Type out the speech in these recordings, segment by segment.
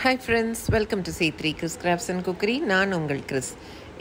Hi friends, welcome to C3 Chris crafts and cookery. நான் உங்கள் Chris.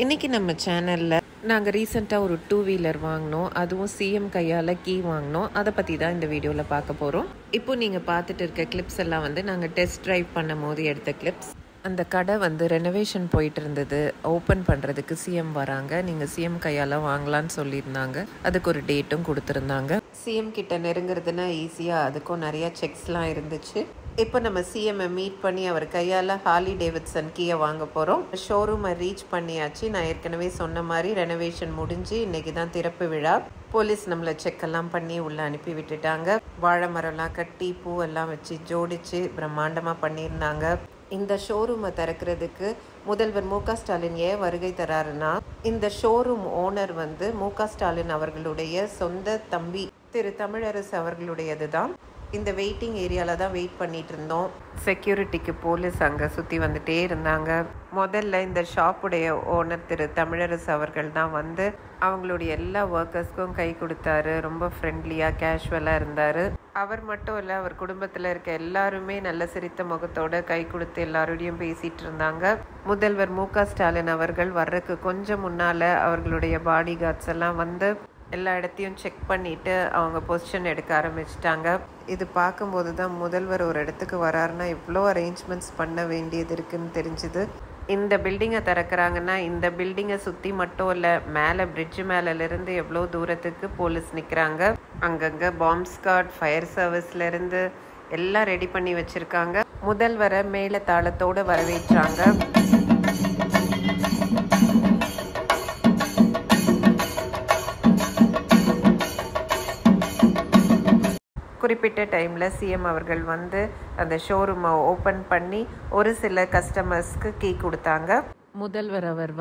இன்றைக்கி நம்ம சேனலில் நாங்கள் ரீசெண்டாக ஒரு 2 வீலர் வாங்கினோம். அதுவும் சிஎம் கையால் கீ வாங்கினோம். அதை பற்றி தான் இந்த வீடியோவில் பார்க்க போகிறோம். இப்போ நீங்கள் பார்த்துட்டு இருக்க கிளிப்ஸ் எல்லாம் நாங்கள் டெஸ்ட் ட்ரைவ் பண்ணும் போது எடுத்த கிளிப்ஸ். அந்த கடை ரெனோவேஷன் போயிட்டு இருந்தது. ஓப்பன் பண்ணுறதுக்கு சிஎம் வராங்க. நீங்கள் சிஎம் கையால் வாங்கலான்னு சொல்லியிருந்தாங்க. அதுக்கு ஒரு டேட்டும் கொடுத்துருந்தாங்க. சிஎம் கிட்ட நெருங்குறதுனா ஈஸியாக அதுக்கும் நிறையா செக்ஸ்லாம் இருந்துச்சு. இப்போ நம்ம சிஎம்ஐ மீட் பண்ணி அவர் கையால் ஹார்லி டேவிட்சன் கீயை வாங்க போகிறோம். ஷோரூமை ரீச் பண்ணியாச்சு. நான் ஏற்கனவே சொன்ன மாதிரி ரெனோவேஷன் முடிஞ்சு இன்றைக்கி தான் திறப்பு விழா. போலீஸ் நம்மளை செக்கெல்லாம் பண்ணி உள்ளே அனுப்பி விட்டுட்டாங்க. வாழை மரம்லாம் கட்டி பூவெல்லாம் வச்சு ஜோடிச்சு பிரம்மாண்டமாக பண்ணியிருந்தாங்க. இந்த ஷோரூமை திறக்கிறதுக்கு முதல்வர் மு.க. ஸ்டாலின் ஏன் வருகை தராருன்னா, இந்த ஷோரூம் ஓனர் மு.க. ஸ்டாலின் அவர்களுடைய சொந்த தம்பி திரு தமிழரசு அவர்களுடையது தான். இந்த வெயிட்டிங் ஏரியாவில் தான் வெயிட் பண்ணிட்டு இருந்தோம். செக்யூரிட்டிக்கு போலீஸ் அங்கே சுற்றி வந்துட்டே இருந்தாங்க. முதல்ல இந்த ஷாப்புடைய ஓனர் திரு தமிழரசு அவர்கள் தான் அவங்களுடைய எல்லா ஒர்க்கர்ஸ்க்கும் கை கொடுத்தாரு. ரொம்ப ஃப்ரெண்ட்லியாக கேஷுவலாக இருந்தார். அவர் மட்டும் இல்லை, அவர் குடும்பத்தில் இருக்க எல்லாருமே நல்ல சிரித்த முகத்தோடு கை கொடுத்து எல்லாரோடையும் பேசிகிட்டு இருந்தாங்க. முதல்வர் மு.க. ஸ்டாலின் அவர்கள் வர்றதுக்கு கொஞ்சம் முன்னால் அவர்களுடைய பாடி கார்ட்ஸ் எல்லாம் எல்லா இடத்தையும் செக் பண்ணிவிட்டு அவங்க பொசிஷன் எடுக்க ஆரம்பிச்சிட்டாங்க. இது பார்க்கும்போது தான் முதல்வர் ஒரு இடத்துக்கு வராருன்னா இவ்வளோ அரேஞ்ச்மெண்ட்ஸ் பண்ண வேண்டியது இருக்குதுன்னு தெரிஞ்சுது. இந்த பில்டிங்கை திறக்கிறாங்கன்னா இந்த பில்டிங்கை சுற்றி மட்டும் இல்லை, மேலே பிரிட்ஜு மேலேருந்து எவ்வளோ தூரத்துக்கு போலீஸ் நிற்கிறாங்க. அங்கங்கே பாம்ப் ஸ்காட், ஃபயர் சர்வீஸ்லேருந்து எல்லாம் ரெடி பண்ணி வச்சுருக்காங்க. முதல்வரை மேலே தாளத்தோடு வரவேற்றாங்க. குறிப்பிட்ட டைமில் சிஎம் அவர்கள் அந்த ஷோரூமை ஓப்பன் பண்ணி ஒரு சில கஸ்டமர்ஸ்க்கு கீ கொடுத்தாங்க. முதல்வர் அவர்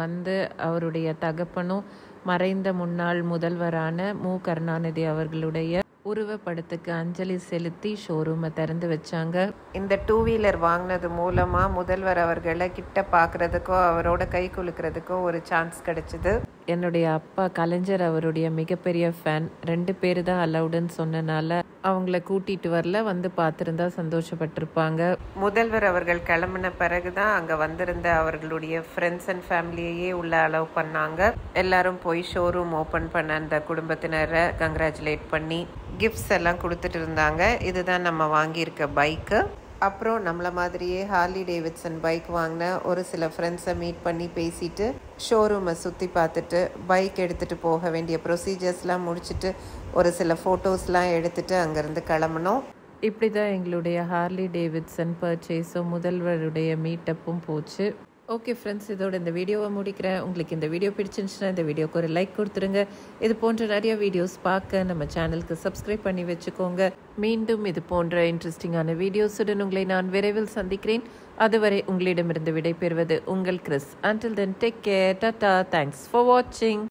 அவருடைய தகப்பனும் மறைந்த முன்னாள் முதல்வரான மு. கருணாநிதி அவர்களுடைய உருவப்படத்துக்கு அஞ்சலி செலுத்தி ஷோரூமை திறந்து வச்சாங்க. இந்த 2 வீலர் வாங்கினது மூலமாக முதல்வர் அவர்களை கிட்ட பார்க்குறதுக்கோ அவரோட கை குலுக்கிறதுக்கோ ஒரு சான்ஸ் கிடைச்சிது. என்னுடைய அப்பா கலைஞர் அவருடைய மிகப்பெரிய ஃபேன். 2 பேர் தான் அலவுடுன்னு சொன்னனால அவங்கள கூட்டிகிட்டு வரல, பார்த்துருந்தா சந்தோஷப்பட்டிருப்பாங்க. முதல்வர் அவர்கள் கிளம்பின பிறகு தான் அங்கே வந்திருந்த அவர்களுடைய ஃப்ரெண்ட்ஸ் அண்ட் ஃபேமிலியையே உள்ள அலோவ் பண்ணாங்க. எல்லாரும் போய் ஷோரூம் ஓப்பன் பண்ண அந்த குடும்பத்தினரை கங்க்ராச்சுலேட் பண்ணி கிஃப்ட்ஸ் எல்லாம் கொடுத்துட்டு இருந்தாங்க. இதுதான் நம்ம வாங்கியிருக்க பைக்கு. அப்புறம் நம்மளை மாதிரியே ஹார்லி டேவிட்சன் பைக் வாங்கின ஒரு சில ஃப்ரெண்ட்ஸை மீட் பண்ணி பேசிட்டு ஷோரூமை சுற்றி பார்த்துட்டு பைக் எடுத்துகிட்டு போக வேண்டிய ப்ரொசீஜர்ஸ்லாம் முடிச்சுட்டு ஒரு சில ஃபோட்டோஸ்லாம் எடுத்துகிட்டு அங்கேருந்து கிளம்பணும். இப்படி தான் எங்களுடைய ஹார்லி டேவிட்சன் பர்ச்சேஸும் முதல்வருடைய மீட்டப்பும் போச்சு. ஓகே ஃப்ரெண்ட்ஸ், இதோட இந்த வீடியோவை முடிக்கிறேன். உங்களுக்கு இந்த வீடியோ பிடிச்சிருந்துச்சுன்னா இந்த வீடியோக்கு ஒரு லைக் கொடுத்துருங்க. இது போன்ற நிறைய வீடியோஸ் பார்க்க நம்ம சேனலுக்கு சப்ஸ்கிரைப் பண்ணி வச்சுக்கோங்க. மீண்டும் இது போன்ற இன்ட்ரெஸ்டிங்கான வீடியோஸுடன் உங்களை நான் விரைவில் சந்திக்கிறேன். அதுவரை உங்களிடமிருந்து விடைபெறுவது உங்கள் Chris. Until then, take care. Tata. Thanks for watching.